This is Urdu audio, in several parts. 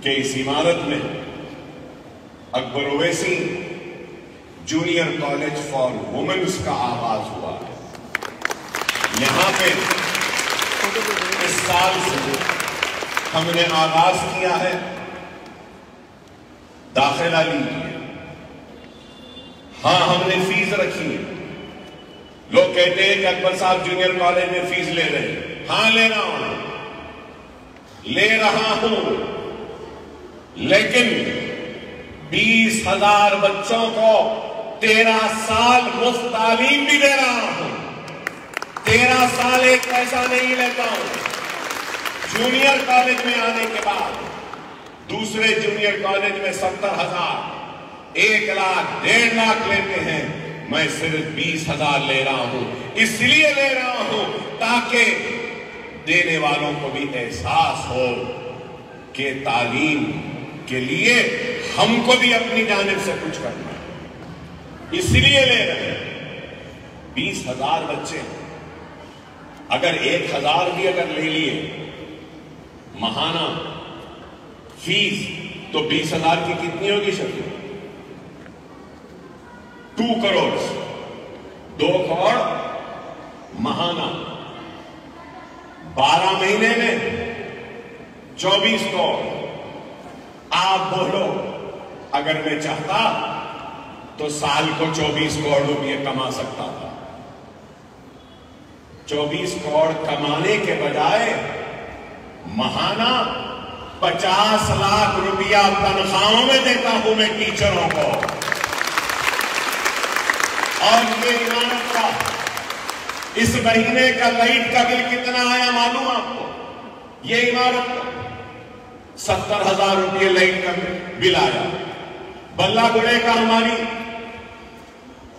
کہ اس عمارت میں Akbar Owaisi junior college for women's کا آغاز ہوا ہے۔ یہاں پہ اس سال سے ہم نے آغاز کیا ہے داخلہ لیجیے۔ ہاں ہم نے فیس رکھی ہے۔ لوگ کہتے ہیں کہ اکبر صاحب جونیئر کالج میں فیس لے رہے ہیں۔ ہاں لے رہا ہوں، لیکن 20,000 بچوں کو 13 سال مفت تعلیم بھی دے رہا ہوں۔ 13 سال ایک پیسہ نہیں لیتا ہوں۔ جونیئر کالج میں آنے کے بعد دوسرے جونیئر کالج میں 70,000، 1 لاکھ، 1.5 لاکھ لیتے ہیں، میں صرف 20,000 لے رہا ہوں۔ اس لیے لے رہا ہوں تاکہ دینے والوں کو بھی احساس ہو کہ تعلیم کے لیے ہم کو بھی اپنی جانب سے کچھ کرنا ہے، اس لیے لے رہے ہیں۔ 20,000 بچے، اگر 1,000 بھی اگر لے لیے ماہانہ فیس تو 20,000 کی کتنی ہوگی شکل؟ 2 کروڑ، 2 کروڑ ماہانہ، 12 مہینے میں 24 کروڑ۔ آپ بولو اگر میں چاہتا تو سال کو 24 کروڑ روپے کما سکتا تھا۔ 24 کروڑ کمانے کے بجائے ماہانہ 50 لاکھ روپیہ تنخواہوں میں دیتا ہوں میں ٹیچروں کو۔ اور یہ عمارت کا اس مہینے کا لائٹ کا بل کتنا آیا معلوم آپ کو؟ یہ عمارت کا 70,000 روپے لائٹ کا بل آیا۔ بلہ گڑے کا ہماری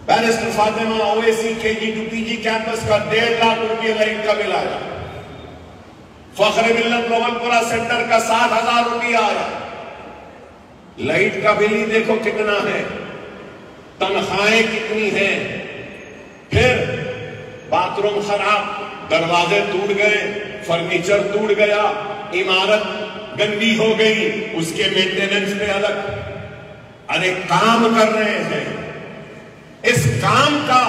بیرسٹر فاطمہ اویسی کے جی ٹو پی جی کیمپس کا 1.5 لاکھ روپے لائٹ کا بل آیا۔ فخر ملت لوگلپورہ سینٹر کا 60,000 روپے آیا۔ لائٹ کا بل ہی دیکھو کتنا ہے، تنخواہیں کتنی ہیں۔ پھر باتھ روم خراب، دروازے ٹوٹ گئے، فرنیچر ٹوٹ گیا، عمارت گندی ہو گئی، اس کے مینٹیننس پہ الگ۔ ارے کام کر رہے ہیں، اس کام کا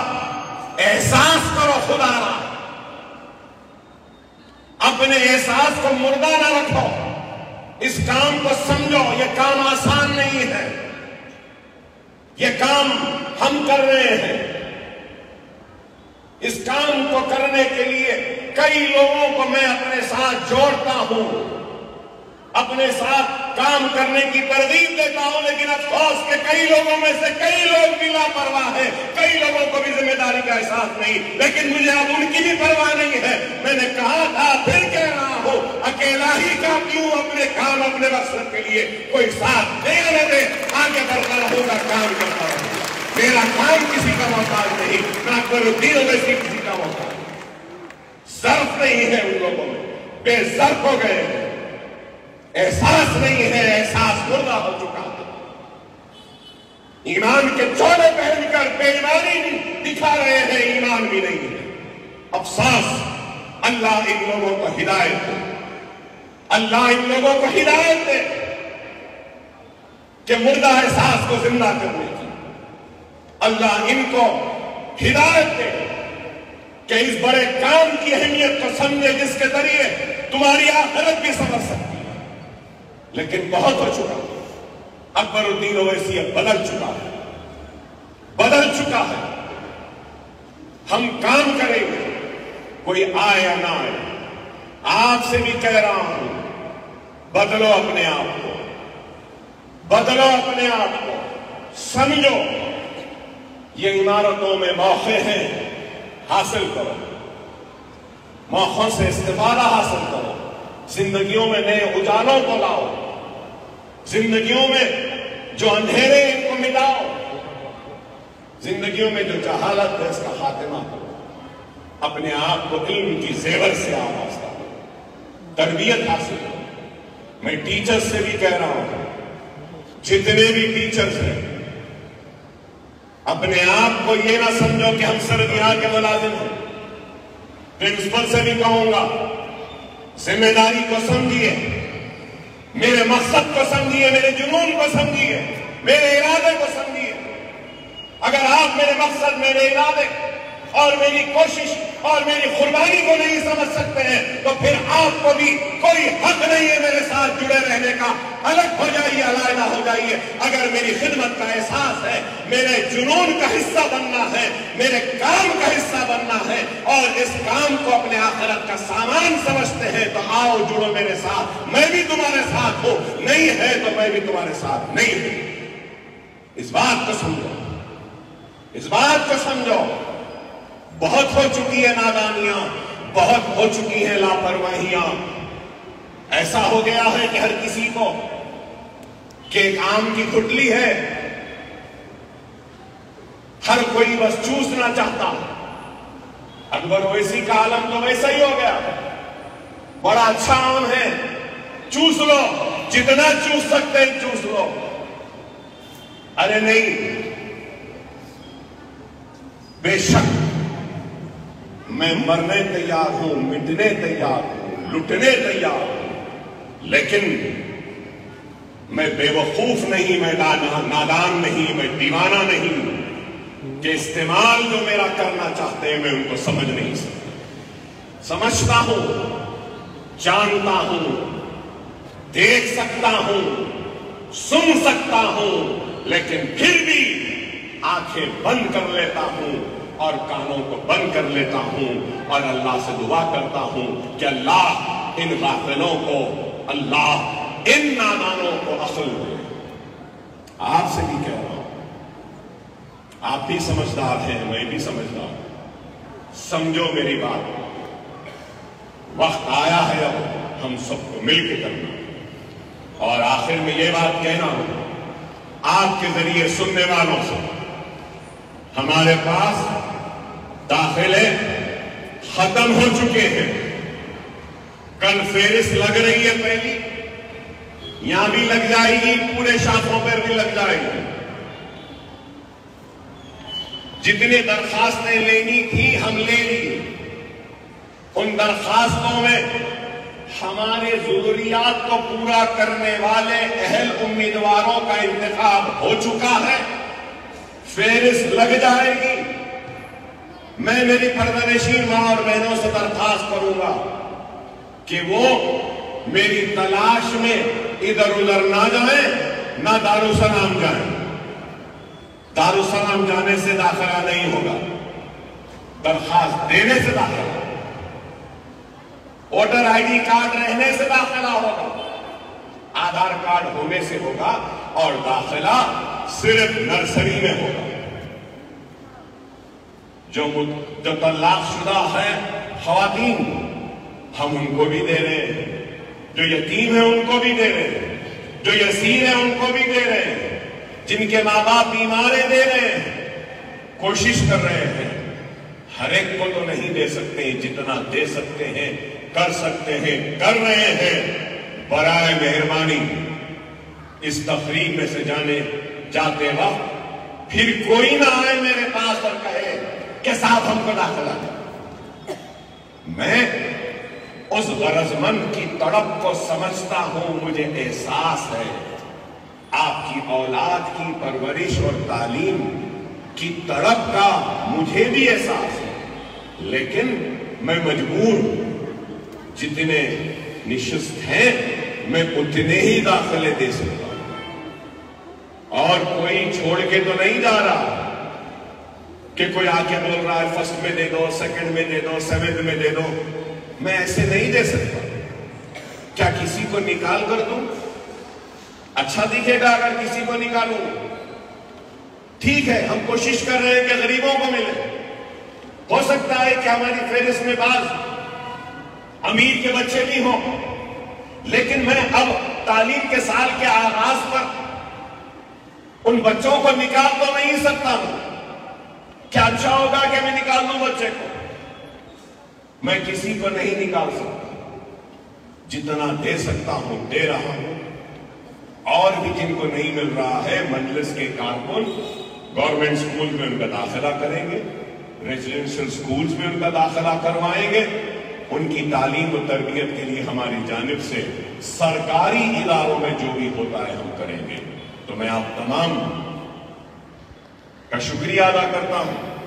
احساس کرو خدا را۔ اپنے احساس کو مردہ نہ رکھو، اس کام کو سمجھو۔ یہ کام آسان نہیں ہے، یہ کام ہم کر رہے ہیں۔ اس کام کو کرنے کے لیے کئی لوگوں کو میں اپنے ساتھ جوڑتا ہوں، اپنے ساتھ کام کرنے کی ترغیب دیتا ہوں، لیکن افسوس کہ کئی لوگوں میں سے کئی لوگ بھی لاپرواہ ہیں، کئی لوگوں کو بھی ذمہ داری کا احساس نہیں۔ لیکن مجھے اب ان کی بھی پرواہ نہیں ہے۔ میں نے کہا تھا، پھر کہہ رہا ہوں، اکیلا ہی کام کیوں اپنے کام اپنے مقصد کے لیے کوئی ساتھ دے نہ دے، آگے بڑھتا رہوں گا، کام کرتا رہوں گا۔ میرا کام کسی کا محتاج نہیں، نہ اکبر الدین اویسی کسی کا محتاج۔ ظرف نہیں ہے ان لوگوں میں، بے ظرف ہو گئے ہیں، احساس نہیں ہے، احساس مردہ ہو چکا ہے۔ ایمان کے چولے پہن کر بے ایمانی دکھا رہے ہیں، ایمان بھی نہیں ہے۔ افسوس، اللہ ان لوگوں کو ہدایت دے، اللہ ان لوگوں کو ہدایت دے کہ مردہ احساس کو زندہ کرنے کی۔ اللہ ان کو ہدایت دے کہ اس بڑے کام کی اہمیت کو سمجھے، جس کے ذریعے تمہاری آخرت بھی سمجھ سکتی ہے۔ لیکن بہت ہو چکا، اکبر الدین اویسی اب بدل چکا ہے، بدل چکا ہے۔ ہم کام کریں گے، کوئی آئے یا نہ آئے۔ آپ سے بھی کہہ رہا ہوں، بدلو اپنے آپ کو، بدلو اپنے آپ کو، سمجھو یہ عمارتوں میں موقع ہیں، حاصل کرو، موقعوں سے استفادہ حاصل کرو، زندگیوں میں نئے اجالوں کو لاؤ، زندگیوں میں جو اندھیرے ان کو مٹاؤ، زندگیوں میں جو جہالت ہے اس کا خاتمہ کرو، اپنے آپ کو علم کی زیور سے آوازہ کرو، تربیت حاصل کرو۔ میں ٹیچر سے بھی کہہ رہا ہوں، جتنے بھی ٹیچرز ہیں، اپنے آپ کو یہ نہ سمجھو کہ ہم صرف یہاں کے ملازم ہیں۔ پرنسپل سے بھی کہوں گا، ذمہ داری کو سمجھیے، میرے مقصد کو سمجھیے، میرے جنون کو سمجھیے، میرے ارادے کو سمجھیے۔ اگر آپ میرے مقصد، میرے ارادے اور میری کوشش اور میری قربانی کو نہیں سمجھ سکتے ہیں تو پھر آپ کو بھی کوئی حق نہیں ہے میرے ساتھ جڑے رہنے کا۔ الگ ہو جائیے، علیحدہ ہو جائیے۔ اگر میری خدمت کا احساس ہے، میرے جنون کا حصہ بننا ہے، میرے کام کا حصہ بننا ہے اور اس کام کو اپنے آخرت کا سامان سمجھتے ہیں تو آؤ جڑو میرے ساتھ، میں بھی تمہارے ساتھ ہوں۔ نہیں ہے تو میں بھی تمہارے ساتھ نہیں ہوں۔ اس بات کو سمجھو، اس بات کو سمجھو۔ بہت ہو چکی ہے نادانیاں، بہت ہو چکی ہے لاپرواہیاں۔ ایسا ہو گیا ہے کہ ہر کسی کو کہ ایک آم کی گٹلی ہے، ہر کوئی بس چوسنا چاہتا۔ اکبر اویسی کا عالم تو ویسا ہی ہو گیا، بڑا اچھا آم ہے، چوس لو، جتنا چوس سکتے ہیں چوس لو۔ ارے نہیں، بے شک میں مرنے تیار ہوں، مٹنے تیار ہوں، لٹنے تیار ہوں، لیکن میں بے وقوف نہیں، میں نادان نہیں، میں دیوانہ نہیں کہ استعمال جو میرا کرنا چاہتے ہیں میں ان کو سمجھ نہیں سکتا۔ سمجھتا ہوں، جانتا ہوں، دیکھ سکتا ہوں، سن سکتا ہوں، لیکن پھر بھی آنکھیں بند کر لیتا ہوں اور کانوں کو بند کر لیتا ہوں اور اللہ سے دعا کرتا ہوں کہ اللہ ان غافلوں کو، اللہ ان نادانوں کو عقل دے۔ آپ سے بھی کہہ رہا ہوں، آپ بھی سمجھدار ہیں، میں بھی سمجھدار ہوں، سمجھو میری بات۔ وقت آیا ہے اب ہم سب کو مل کے کرنا۔ اور آخر میں یہ بات کہنا ہوں آپ کے ذریعے سننے والوں سے، ہمارے پاس داخلے ختم ہو چکے ہیں، کل فہرست لگ رہی ہے پہلی، یہاں بھی لگ جائے گی، پورے شاخوں پر بھی لگ جائے گی۔ جتنی درخواستیں لینی تھی ہم لے لی، ان درخواستوں میں ہمارے ضروریات کو پورا کرنے والے اہل امیدواروں کا انتخاب ہو چکا ہے، فہرست لگ جائے گی۔ میں میری پردہ نشین ماں اور بہنوں سے درخواست کروں گا کہ وہ میری تلاش میں ادھر ادھر نہ جائیں، نہ دارالسلام جائیں۔ دارالسلام جانے سے داخلہ نہیں ہوگا، درخواست دینے سے داخلہ، ووٹر آئی ڈی کارڈ رہنے سے داخلہ ہوگا، آدھار کارڈ ہونے سے ہوگا، اور داخلہ صرف نرسری میں ہوگا۔ جو طلاق شدہ ہے خواتین، ہم ان کو بھی دے رہے ہیں، جو یتیم ہیں ان کو بھی دے رہے ہیں، جو یسیر ہیں ان کو بھی دے رہے ہیں، جن کے ماں باپ بیمارے دے رہے ہیں، کوشش کر رہے ہیں۔ ہر ایک کو تو نہیں دے سکتے، جتنا دے سکتے ہیں، کر سکتے ہیں، کر رہے ہیں۔ برائے مہربانی اس تقریب میں سے جاتے وقت پھر کوئی نہ آئے میرے پاس اور کہے کہ صاحب ہم کو داخلہ دیں۔ میں اس غرض مند کی تڑپ کو سمجھتا ہوں، مجھے احساس ہے آپ کی اولاد کی پرورش اور تعلیم کی تڑپ کا مجھے بھی احساس ہے، لیکن میں مجبور ہوں، جتنے نشست ہیں میں اتنے ہی داخلے دے سکتا ہوں، اور کوئی چھوڑ کے تو نہیں جا رہا کہ کوئی آ کے بول رہا ہے فرسٹ میں دے دو، سیکنڈ میں دے دو، سیونتھ میں دے دو۔ میں ایسے نہیں دے سکتا۔ کیا کسی کو نکال کر دوں؟ اچھا دکھے گا اگر کسی کو نکالوں؟ ٹھیک ہے، ہم کوشش کر رہے ہیں کہ غریبوں کو ملے۔ ہو سکتا ہے کہ ہماری فہرست میں بعض امیر کے بچے بھی ہوں، لیکن میں اب تعلیم کے سال کے آغاز پر ان بچوں کو نکال تو نہیں سکتا ہوں۔ کیا اچھا ہوگا کہ میں نکال دوں بچے کو؟ میں کسی کو نہیں نکال سکتا، جتنا دے سکتا ہوں دے رہا ہوں۔ اور بھی جن کو نہیں مل رہا ہے، مجلس کے کارکن گورنمنٹ سکول میں ان کا داخلہ کریں گے، ریزیڈنشل سکولز میں ان کا داخلہ کروائیں گے، ان کی تعلیم و تربیت کے لیے ہماری جانب سے سرکاری اداروں میں جو بھی ہوتا ہے ہم کریں گے. تو میں آپ تمام کا شکریہ ادا کرتا ہوں